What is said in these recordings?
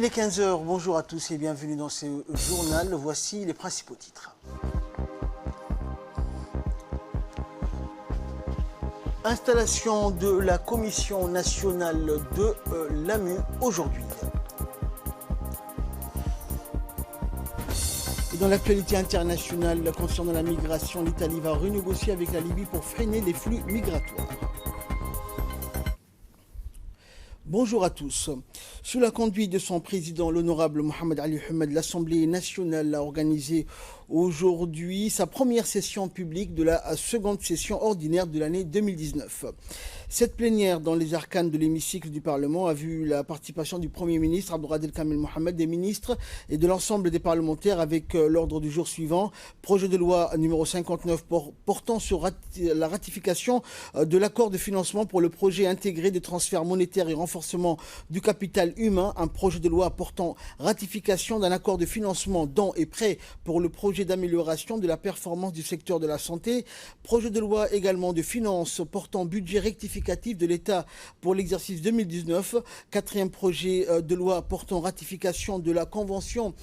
Il est 15 h, bonjour à tous et bienvenue dans ce journal. Voici les principaux titres. Installation de la Commission nationale de l'AMU aujourd'hui. Et dans l'actualité internationale concernant la migration, l'Italie va renégocier avec la Libye pour freiner les flux migratoires. Bonjour à tous. Sous la conduite de son président, l'honorable Mohamed Ali Hamed, l'Assemblée nationale a organisé aujourd'hui sa première session publique de la seconde session ordinaire de l'année 2019. Cette plénière dans les arcanes de l'hémicycle du Parlement a vu la participation du Premier ministre Abdelkader Kamel Mohamed, des ministres et de l'ensemble des parlementaires avec l'ordre du jour suivant, projet de loi numéro 59 portant sur la ratification de l'accord de financement pour le projet intégré de transfert monétaire et renforcement du capital humain, un projet de loi portant ratification d'un accord de financement dons et prêts pour le projet d'amélioration de la performance du secteur de la santé, projet de loi également de finances portant budget rectificatif de l'État pour l'exercice 2019, quatrième projet de loi portant ratification de la convention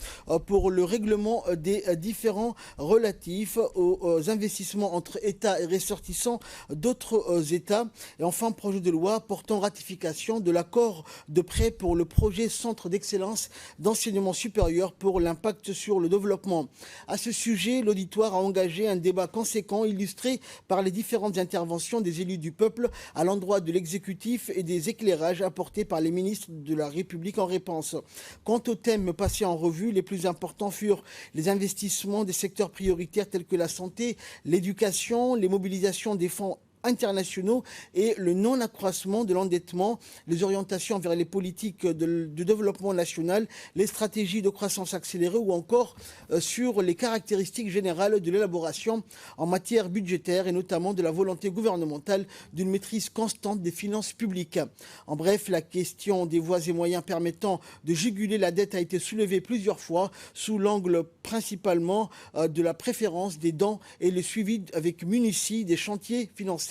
pour le règlement des différends relatifs aux investissements entre États et ressortissants d'autres États, et enfin projet de loi portant ratification de l'accord de prêt pour le projet Centre d'excellence d'enseignement supérieur pour l'impact sur le développement. À ce sujet, l'auditoire a engagé un débat conséquent illustré par les différentes interventions des élus du peuple à l'endroit de l'exécutif et des éclairages apportés par les ministres de la République en réponse. Quant aux thèmes passés en revue, les plus importants furent les investissements des secteurs prioritaires tels que la santé, l'éducation, les mobilisations des fonds internationaux et le non-accroissement de l'endettement, les orientations vers les politiques de développement national, les stratégies de croissance accélérée ou encore sur les caractéristiques générales de l'élaboration en matière budgétaire et notamment de la volonté gouvernementale d'une maîtrise constante des finances publiques. En bref, la question des voies et moyens permettant de juguler la dette a été soulevée plusieurs fois sous l'angle principalement de la préférence des dons et le suivi avec munitie des chantiers financés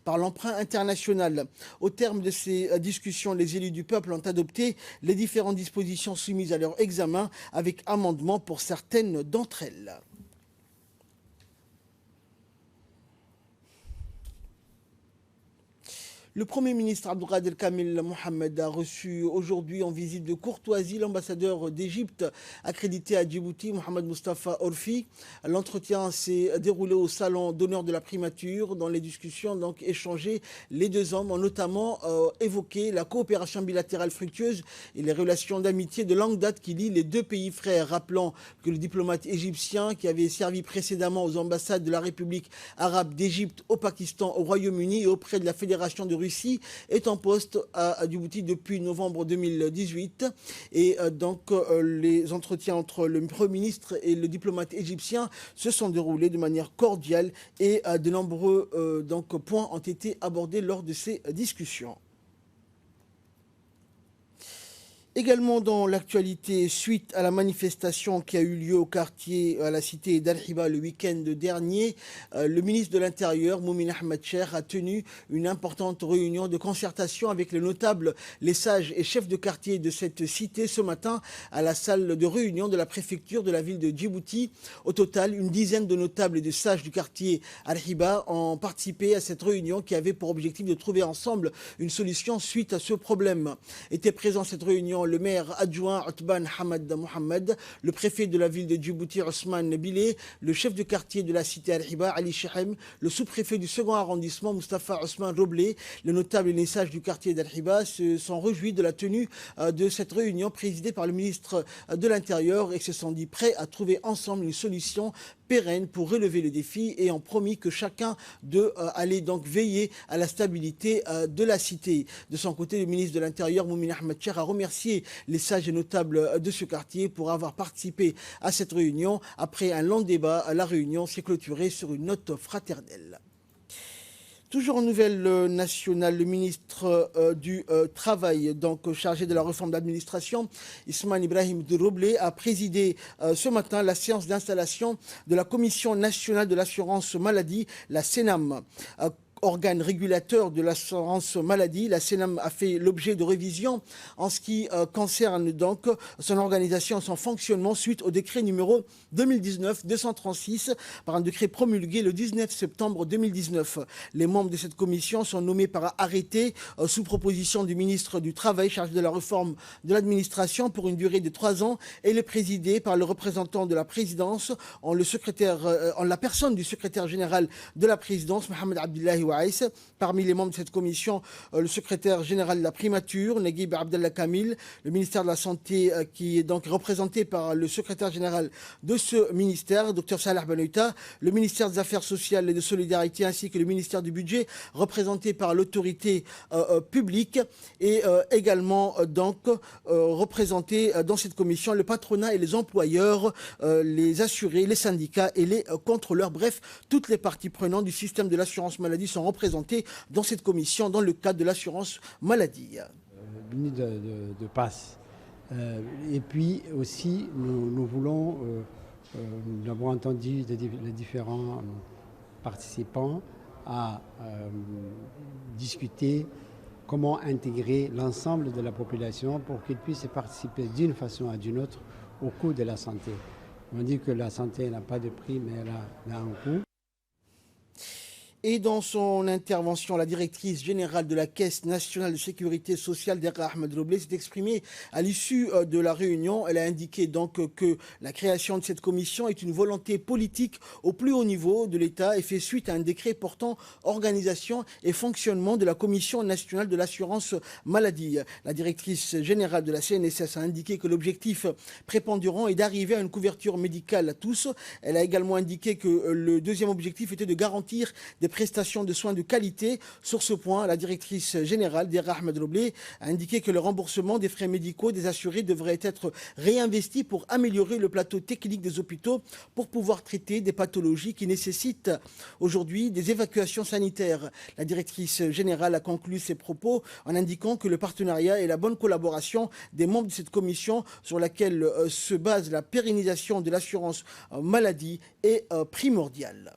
par l'emprunt international. Au terme de ces discussions, les élus du peuple ont adopté les différentes dispositions soumises à leur examen avec amendement pour certaines d'entre elles. Le Premier ministre Abdelkader Kamel Mohamed a reçu aujourd'hui en visite de courtoisie l'ambassadeur d'Égypte accrédité à Djibouti, Mohamed Mustafa Orfi. L'entretien s'est déroulé au salon d'honneur de la primature. Dans les discussions donc échangées, les deux hommes ont notamment évoqué la coopération bilatérale fructueuse et les relations d'amitié de longue date qui lient les deux pays frères, rappelant que le diplomate égyptien qui avait servi précédemment aux ambassades de la République arabe d'Égypte au Pakistan, au Royaume-Uni et auprès de la Fédération de Russie est en poste à Djibouti depuis novembre 2018 et donc les entretiens entre le Premier ministre et le diplomate égyptien se sont déroulés de manière cordiale et de nombreux points ont été abordés lors de ces discussions. Également dans l'actualité, suite à la manifestation qui a eu lieu au quartier, à la cité d'Al-Hiba le week-end dernier, le ministre de l'Intérieur, Moumin Ahmed Cher, a tenu une importante réunion de concertation avec les notables, les sages et chefs de quartier de cette cité ce matin à la salle de réunion de la préfecture de la ville de Djibouti. Au total, une dizaine de notables et de sages du quartier Al-Hiba ont participé à cette réunion qui avait pour objectif de trouver ensemble une solution suite à ce problème. Était présent à cette réunion le maire adjoint Utban Hamad Mohamed, le préfet de la ville de Djibouti Ousmane Bilé, le chef de quartier de la cité Al-Hiba Ali Chehem, le sous-préfet du second arrondissement Mustafa Ousmane Roblé. Les notables et les sages du quartier d'Al-Hiba se sont réjouis de la tenue de cette réunion présidée par le ministre de l'Intérieur et se sont dit prêts à trouver ensemble une solution pérenne pour relever le défi et ont promis que chacun d'eux allait donc veiller à la stabilité de la cité. De son côté, le ministre de l'Intérieur, Moumin Ahmed Cher, a remercié les sages et notables de ce quartier pour avoir participé à cette réunion. Après un long débat, la réunion s'est clôturée sur une note fraternelle. Toujours en nouvelle nationale, le ministre du Travail, donc chargé de la réforme d'administration, Ismaël Ibrahim Roblé, a présidé ce matin la séance d'installation de la Commission nationale de l'assurance maladie, la CENAM. organe régulateur de l'assurance maladie, la CNAM a fait l'objet de révisions en ce qui concerne donc son organisation et son fonctionnement suite au décret numéro 2019-236 par un décret promulgué le 19 septembre 2019. Les membres de cette commission sont nommés par arrêté sous proposition du ministre du Travail chargé de la réforme de l'administration pour une durée de 3 ans et est présidé par le représentant de la présidence en la personne du secrétaire général de la présidence, Mohamed Abdullahi Waïs. Parmi les membres de cette commission, le secrétaire général de la primature, Naguib Abdallah Kamil, le ministère de la Santé qui est donc représenté par le secrétaire général de ce ministère, Dr Salah Benoïta, le ministère des Affaires sociales et de solidarité ainsi que le ministère du budget représenté par l'autorité publique et également donc représenté dans cette commission le patronat et les employeurs, les assurés, les syndicats et les contrôleurs. Bref, toutes les parties prenantes du système de l'assurance maladie sont représentées dans cette commission dans le cadre de l'assurance maladie. De passe. Et puis aussi, nous voulons, nous avons entendu les différents participants à discuter comment intégrer l'ensemble de la population pour qu'ils puissent participer d'une façon ou d'une autre au coût de la santé. On dit que la santé n'a pas de prix, mais elle a un coût. Et dans son intervention, la directrice générale de la Caisse nationale de sécurité sociale, Dera Ahmed Roblé, s'est exprimée à l'issue de la réunion. Elle a indiqué donc que la création de cette commission est une volonté politique au plus haut niveau de l'État et fait suite à un décret portant organisation et fonctionnement de la Commission nationale de l'assurance maladie. La directrice générale de la CNSS a indiqué que l'objectif prépondérant est d'arriver à une couverture médicale à tous. Elle a également indiqué que le deuxième objectif était de garantir des prestations de soins de qualité. Sur ce point, la directrice générale, Dera Ahmed Roblé, a indiqué que le remboursement des frais médicaux des assurés devrait être réinvesti pour améliorer le plateau technique des hôpitaux pour pouvoir traiter des pathologies qui nécessitent aujourd'hui des évacuations sanitaires. La directrice générale a conclu ses propos en indiquant que le partenariat et la bonne collaboration des membres de cette commission sur laquelle se base la pérennisation de l'assurance maladie est primordiale.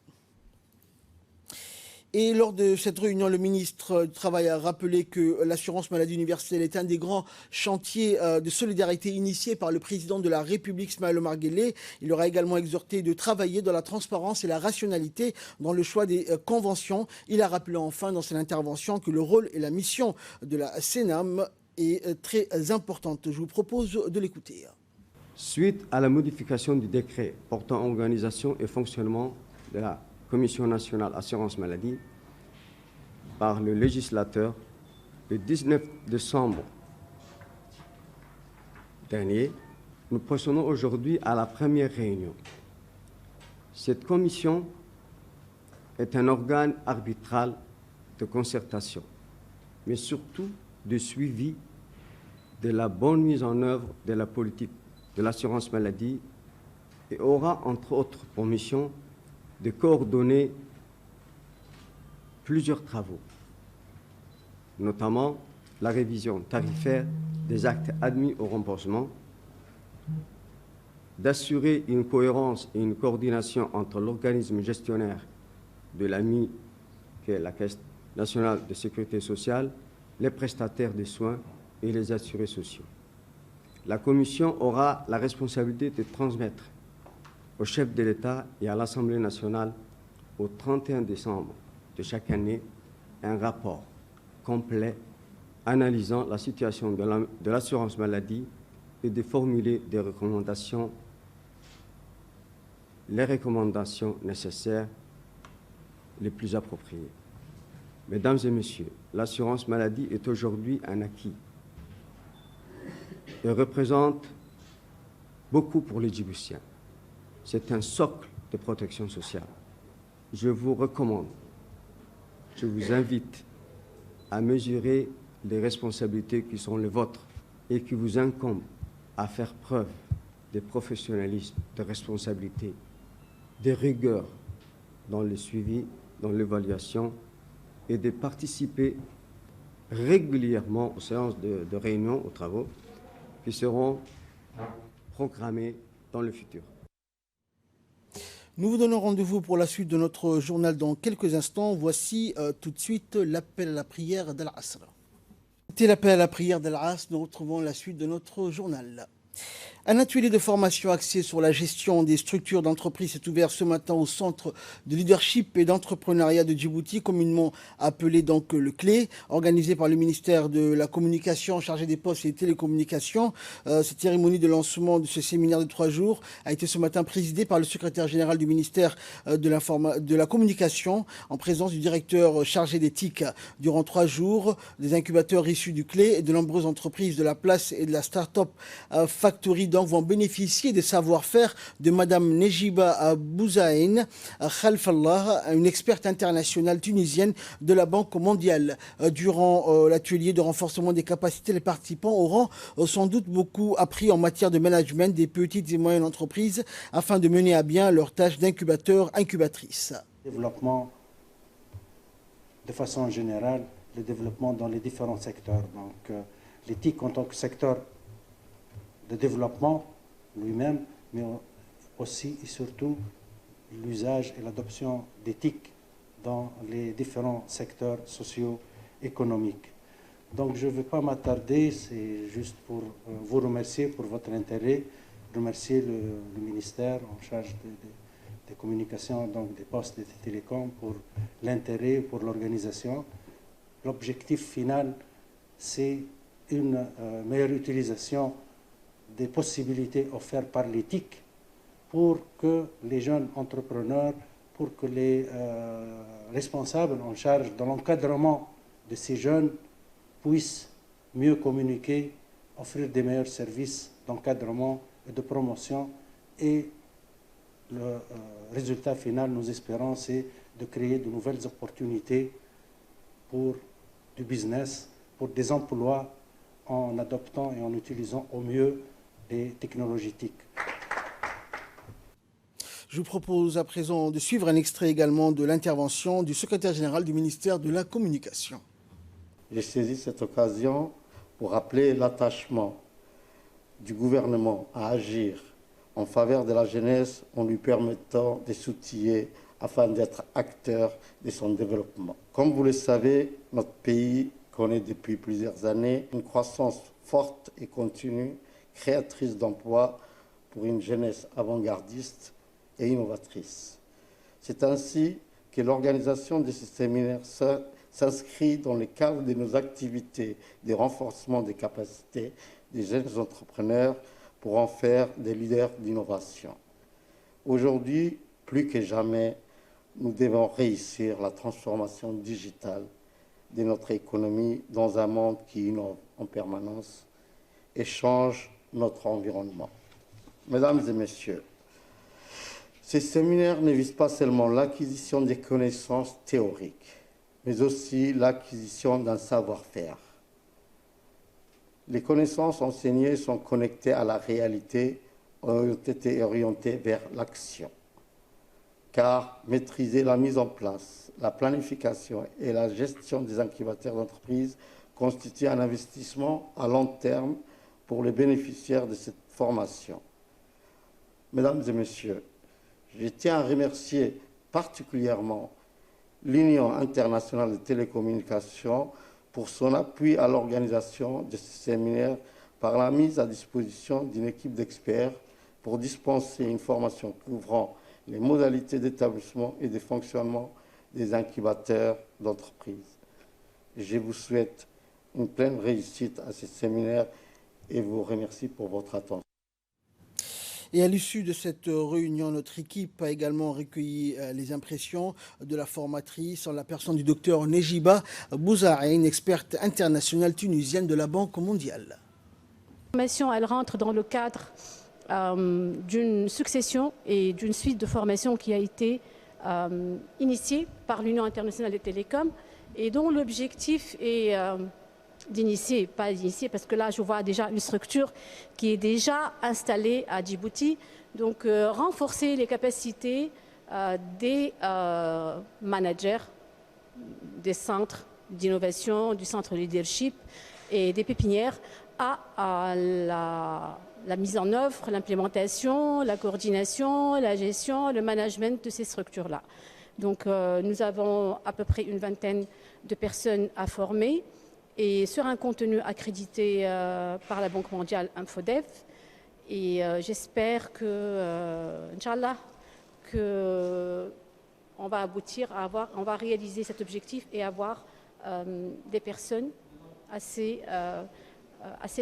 Et lors de cette réunion, le ministre du Travail a rappelé que l'assurance maladie universelle est un des grands chantiers de solidarité initiés par le président de la République, Ismaël Omar Guelleh. Il aura également exhorté de travailler dans la transparence et la rationalité dans le choix des conventions. Il a rappelé enfin dans son intervention que le rôle et la mission de la CNAM est très importante. Je vous propose de l'écouter. Suite à la modification du décret portant organisation et fonctionnement de la Commission nationale assurance maladie par le législateur le 19 décembre dernier, nous procédons aujourd'hui à la première réunion. Cette commission est un organe arbitral de concertation, mais surtout de suivi de la bonne mise en œuvre de la politique de l'assurance maladie et aura entre autres pour mission de coordonner plusieurs travaux, notamment la révision tarifaire des actes admis au remboursement, d'assurer une cohérence et une coordination entre l'organisme gestionnaire de l'AMI, qui est la Caisse nationale de sécurité sociale, les prestataires de soins et les assurés sociaux. La Commission aura la responsabilité de transmettre au chef de l'État et à l'Assemblée nationale au 31 décembre de chaque année un rapport complet analysant la situation de l'assurance maladie et de formuler des recommandations, les recommandations nécessaires les plus appropriées. Mesdames et messieurs, l'assurance maladie est aujourd'hui un acquis et représente beaucoup pour les Djiboutiens. C'est un socle de protection sociale. Je vous recommande, je vous invite à mesurer les responsabilités qui sont les vôtres et qui vous incombent à faire preuve de professionnalisme, de responsabilité, de rigueur dans le suivi, dans l'évaluation et de participer régulièrement aux séances de réunion, aux travaux qui seront programmés dans le futur. Nous vous donnons rendez-vous pour la suite de notre journal dans quelques instants. Voici tout de suite l'appel à la prière d'Al-Asr. C'était l'appel à la prière d'Al-Asr. Nous retrouvons la suite de notre journal. Un atelier de formation axé sur la gestion des structures d'entreprise s'est ouvert ce matin au centre de leadership et d'entrepreneuriat de Djibouti, communément appelé donc le CLE, organisé par le ministère de la Communication, chargé des postes et des télécommunications. Cette cérémonie de lancement de ce séminaire de 3 jours a été ce matin présidée par le secrétaire général du ministère de la Communication, en présence du directeur chargé des TIC. Durant 3 jours, des incubateurs issus du CLE et de nombreuses entreprises de la place et de la start-up Factory donc vont bénéficier des savoir-faire de Madame Nejiba Bouzaïn Khalfallah, une experte internationale tunisienne de la Banque mondiale. Durant l'atelier de renforcement des capacités, les participants auront sans doute beaucoup appris en matière de management des petites et moyennes entreprises afin de mener à bien leurs tâches d'incubateur-incubatrice. Développement de façon générale, le développement dans les différents secteurs. Donc l'éthique en tant que secteur de développement lui-même, mais aussi et surtout l'usage et l'adoption d'éthique dans les différents secteurs socio-économiques. Donc je ne vais pas m'attarder, c'est juste pour vous remercier pour votre intérêt, remercier le ministère en charge des communications, donc des postes et des télécoms pour l'intérêt, pour l'organisation. L'objectif final, c'est une meilleure utilisation des possibilités offertes par l'éthique pour que les jeunes entrepreneurs, pour que les responsables en charge de l'encadrement de ces jeunes puissent mieux communiquer, offrir des meilleurs services d'encadrement et de promotion. Et le résultat final, nous espérons, c'est de créer de nouvelles opportunités pour du business, pour des emplois en adoptant et en utilisant au mieux les technologies TIC. Je vous propose à présent de suivre un extrait également de l'intervention du secrétaire général du ministère de la Communication. J'ai saisi cette occasion pour rappeler l'attachement du gouvernement à agir en faveur de la jeunesse en lui permettant de s'outiller afin d'être acteur de son développement. Comme vous le savez, notre pays connaît depuis plusieurs années une croissance forte et continue, créatrice d'emplois pour une jeunesse avant-gardiste et innovatrice. C'est ainsi que l'organisation de ces séminaires s'inscrit dans le cadre de nos activités de renforcement des capacités des jeunes entrepreneurs pour en faire des leaders d'innovation. Aujourd'hui, plus que jamais, nous devons réussir la transformation digitale de notre économie dans un monde qui innove en permanence et change notre environnement. Mesdames et messieurs, ces séminaires ne visent pas seulement l'acquisition des connaissances théoriques, mais aussi l'acquisition d'un savoir-faire. Les connaissances enseignées sont connectées à la réalité, ont été orientées vers l'action. Car maîtriser la mise en place, la planification et la gestion des incubateurs d'entreprise constitue un investissement à long terme pour les bénéficiaires de cette formation. Mesdames et messieurs, je tiens à remercier particulièrement l'Union internationale de télécommunications pour son appui à l'organisation de ce séminaire par la mise à disposition d'une équipe d'experts pour dispenser une formation couvrant les modalités d'établissement et de fonctionnement des incubateurs d'entreprise. Je vous souhaite une pleine réussite à ce séminaire et vous remercie pour votre attention. Et à l'issue de cette réunion, notre équipe a également recueilli les impressions de la formatrice en la personne du docteur Nejiba Bouzaïn, experte internationale tunisienne de la Banque mondiale. La formation, elle rentre dans le cadre d'une succession et d'une suite de formations qui a été initiée par l'Union internationale des télécoms et dont l'objectif est d'initier, pas d'initier, parce que là je vois déjà une structure qui est déjà installée à Djibouti, donc renforcer les capacités des managers des centres d'innovation, du centre leadership et des pépinières à la mise en œuvre, l'implémentation, la coordination, la gestion, le management de ces structures-là. Donc nous avons à peu près une vingtaine de personnes à former et sur un contenu accrédité par la Banque mondiale Infodev. Et j'espère que, Inch'Allah, qu'on va aboutir à on va réaliser cet objectif et avoir des personnes assez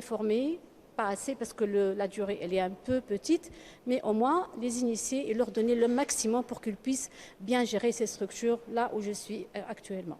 formées, pas assez parce que la durée elle est un peu petite, mais au moins les initier et leur donner le maximum pour qu'ils puissent bien gérer ces structures là où je suis actuellement.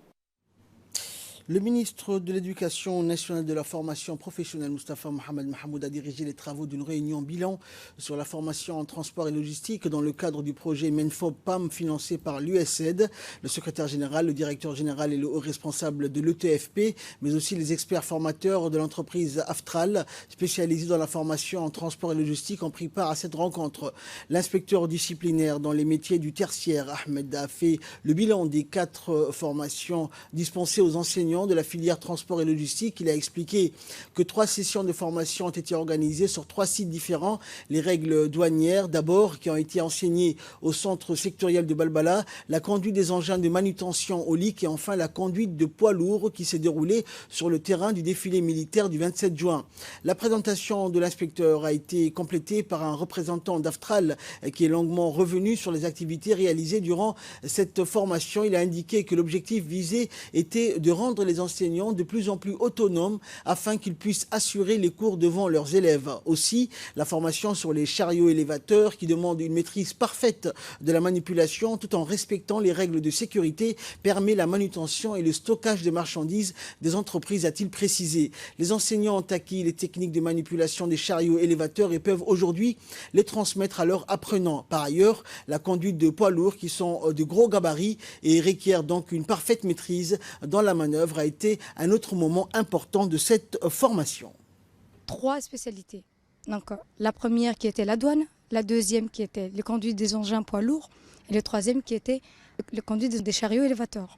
Le ministre de l'Éducation nationale et de la formation professionnelle, Moustapha Mohamed Mahamoud, a dirigé les travaux d'une réunion bilan sur la formation en transport et logistique dans le cadre du projet MENFOB-PAM financé par l'USAID. Le secrétaire général, le directeur général et le haut responsable de l'ETFP, mais aussi les experts formateurs de l'entreprise Aftral, spécialisée dans la formation en transport et logistique, ont pris part à cette rencontre. L'inspecteur disciplinaire dans les métiers du tertiaire, Ahmed, a fait le bilan des 4 formations dispensées aux enseignants de la filière transport et logistique. Il a expliqué que 3 sessions de formation ont été organisées sur 3 sites différents. Les règles douanières, d'abord, qui ont été enseignées au centre sectoriel de Balbala, la conduite des engins de manutention au LIC et enfin la conduite de poids lourds qui s'est déroulée sur le terrain du défilé militaire du 27 juin. La présentation de l'inspecteur a été complétée par un représentant d'Aftral qui est longuement revenu sur les activités réalisées durant cette formation. Il a indiqué que l'objectif visé était de rendre les enseignants de plus en plus autonomes afin qu'ils puissent assurer les cours devant leurs élèves. Aussi, la formation sur les chariots élévateurs qui demande une maîtrise parfaite de la manipulation tout en respectant les règles de sécurité permet la manutention et le stockage des marchandises des entreprises, a-t-il précisé. Les enseignants ont acquis les techniques de manipulation des chariots élévateurs et peuvent aujourd'hui les transmettre à leurs apprenants. Par ailleurs, la conduite de poids lourds qui sont de gros gabarits et requièrent donc une parfaite maîtrise dans la manœuvre a été un autre moment important de cette formation. 3 spécialités. Donc, la première qui était la douane, la deuxième qui était le conduite des engins poids lourds et le troisième qui était le conduite des chariots élévateurs.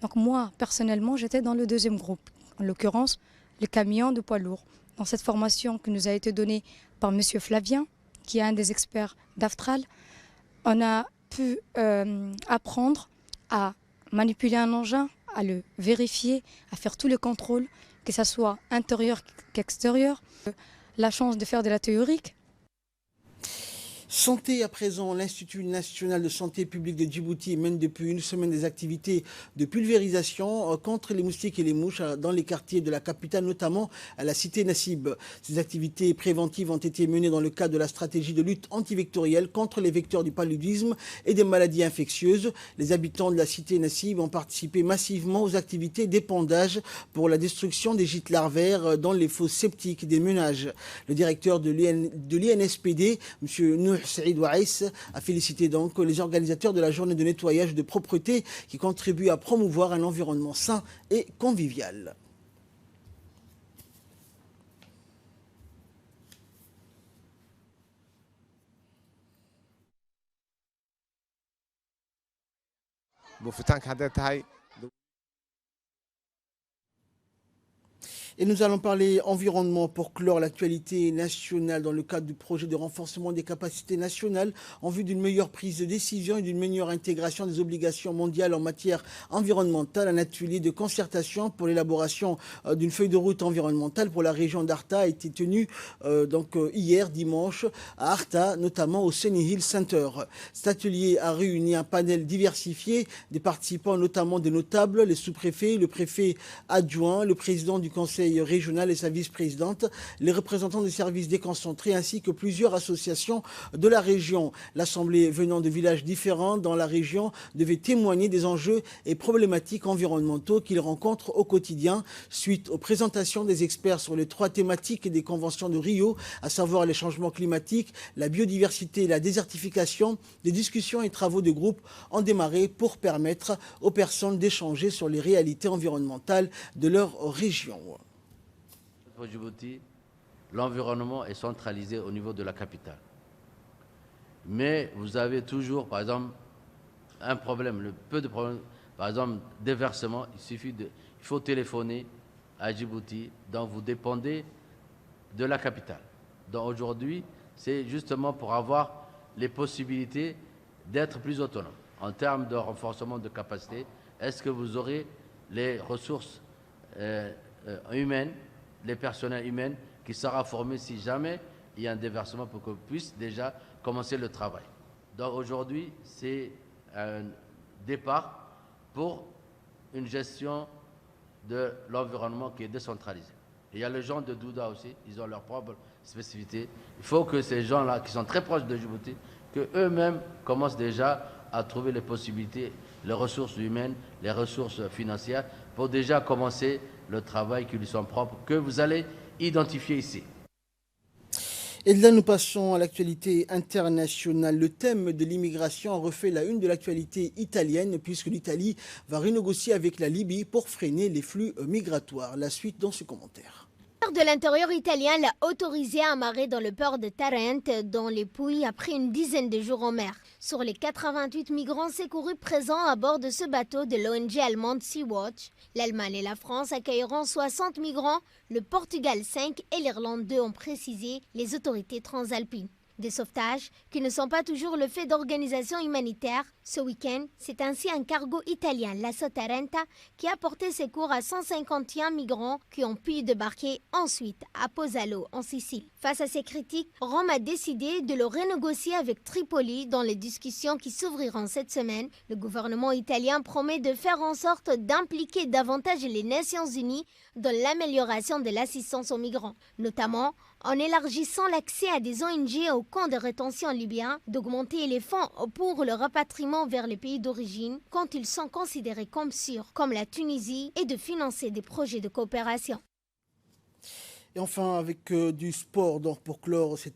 Donc moi, personnellement, j'étais dans le deuxième groupe, en l'occurrence le camion de poids lourds. Dans cette formation qui nous a été donnée par M. Flavien, qui est un des experts d'Aftral, on a pu apprendre à manipuler un engin, à le vérifier, à faire tous les contrôles, que ce soit intérieur qu'extérieur. La chance de faire de la théorique. Santé à présent, l'Institut national de santé publique de Djibouti mène depuis une semaine des activités de pulvérisation contre les moustiques et les mouches dans les quartiers de la capitale, notamment à la cité Nassib. Ces activités préventives ont été menées dans le cadre de la stratégie de lutte antivectorielle contre les vecteurs du paludisme et des maladies infectieuses. Les habitants de la cité Nassib ont participé massivement aux activités d'épandage pour la destruction des gîtes larvaires dans les fosses septiques des ménages. Le directeur de l'INSPD, M. Nouh Saïd Waïs, a félicité donc les organisateurs de la journée de nettoyage de propreté qui contribuent à promouvoir un environnement sain et convivial. Et nous allons parler environnement pour clore l'actualité nationale dans le cadre du projet de renforcement des capacités nationales en vue d'une meilleure prise de décision et d'une meilleure intégration des obligations mondiales en matière environnementale. Un atelier de concertation pour l'élaboration d'une feuille de route environnementale pour la région d'Arta a été tenu hier dimanche à Arta, notamment au Sunny Hill Center. Cet atelier a réuni un panel diversifié des participants, notamment des notables, les sous-préfets, le préfet adjoint, le président du conseil régional et sa vice-présidente, les représentants des services déconcentrés ainsi que plusieurs associations de la région. L'Assemblée venant de villages différents dans la région devait témoigner des enjeux et problématiques environnementaux qu'ils rencontrent au quotidien suite aux présentations des experts sur les 3 thématiques des conventions de Rio, à savoir les changements climatiques, la biodiversité et la désertification. Des discussions et travaux de groupe ont démarré pour permettre aux personnes d'échanger sur les réalités environnementales de leur région. Pour Djibouti, l'environnement est centralisé au niveau de la capitale. Mais vous avez toujours, par exemple, un problème, le peu de problèmes, par exemple, déversement, il faut téléphoner à Djibouti, donc vous dépendez de la capitale. Donc aujourd'hui, c'est justement pour avoir les possibilités d'être plus autonome. En termes de renforcement de capacité, est-ce que vous aurez les ressources humaines, les personnels humains qui sera formé si jamais il y a un déversement pour qu'on puisse déjà commencer le travail. Donc aujourd'hui, c'est un départ pour une gestion de l'environnement qui est décentralisée. Il y a les gens de Douda aussi, ils ont leur propre spécificité. Il faut que ces gens-là, qui sont très proches de Djibouti, qu'eux-mêmes commencent déjà à trouver les possibilités, les ressources humaines, les ressources financières, pour déjà commencer le travail qui lui sont propres, que vous allez identifier ici. Et là, nous passons à l'actualité internationale. Le thème de l'immigration refait la une de l'actualité italienne, puisque l'Italie va renégocier avec la Libye pour freiner les flux migratoires. La suite dans ce commentaire. Le ministère de l'Intérieur italien l'a autorisé à amarrer dans le port de Tarente, dans les Pouilles, après une dizaine de jours en mer. Sur les 88 migrants secourus présents à bord de ce bateau de l'ONG allemande Sea-Watch, l'Allemagne et la France accueilleront 60 migrants, le Portugal 5 et l'Irlande 2 ont précisé les autorités transalpines. Des sauvetages qui ne sont pas toujours le fait d'organisations humanitaires. Ce week-end, c'est ainsi un cargo italien, la Tarenta, qui a porté secours à 151 migrants qui ont pu débarquer ensuite à Pozzallo, en Sicile. Face à ces critiques, Rome a décidé de le renégocier avec Tripoli dans les discussions qui s'ouvriront cette semaine. Le gouvernement italien promet de faire en sorte d'impliquer davantage les Nations Unies dans l'amélioration de l'assistance aux migrants, notamment en élargissant l'accès à des ONG aux camps de rétention libyens, d'augmenter les fonds pour le rapatriement vers les pays d'origine quand ils sont considérés comme sûrs, comme la Tunisie, et de financer des projets de coopération. Et enfin, avec du sport, donc pour clore cette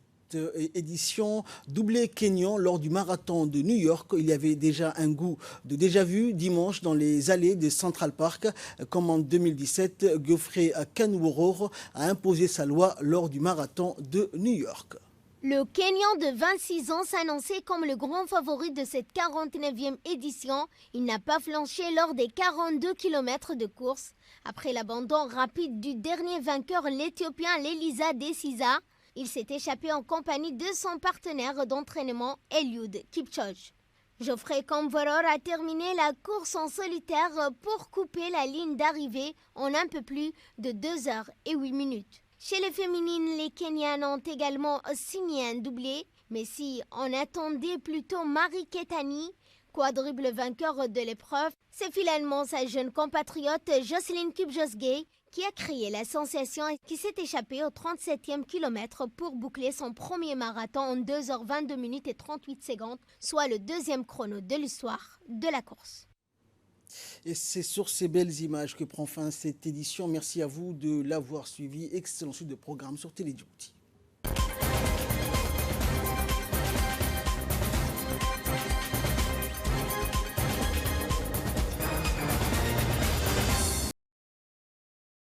édition, doublé kényan lors du marathon de New York. Il y avait déjà un goût de déjà-vu dimanche dans les allées de Central Park, comme en 2017, Geoffrey Kamworor a imposé sa loi lors du marathon de New York. Le Kenyan de 26 ans s'annonçait comme le grand favori de cette 49e édition. Il n'a pas flanché lors des 42 km de course. Après l'abandon rapide du dernier vainqueur, l'Éthiopien Lelisa Desisa, il s'est échappé en compagnie de son partenaire d'entraînement, Eliud Kipchoge. Geoffrey Kamworor a terminé la course en solitaire pour couper la ligne d'arrivée en un peu plus de 2 heures et 8 minutes. Chez les féminines, les Kenyanes ont également signé un doublé, mais si on attendait plutôt Marie Ketani, quadruple vainqueur de l'épreuve, c'est finalement sa jeune compatriote Jocelyn Kipchoge qui a créé la sensation et qui s'est échappée au 37e kilomètre pour boucler son premier marathon en 2h22 minutes et 38 secondes, soit le deuxième chrono de l'histoire de la course. Et c'est sur ces belles images que prend fin cette édition. Merci à vous de l'avoir suivi. Excellent suite de programme sur Télé Djibouti.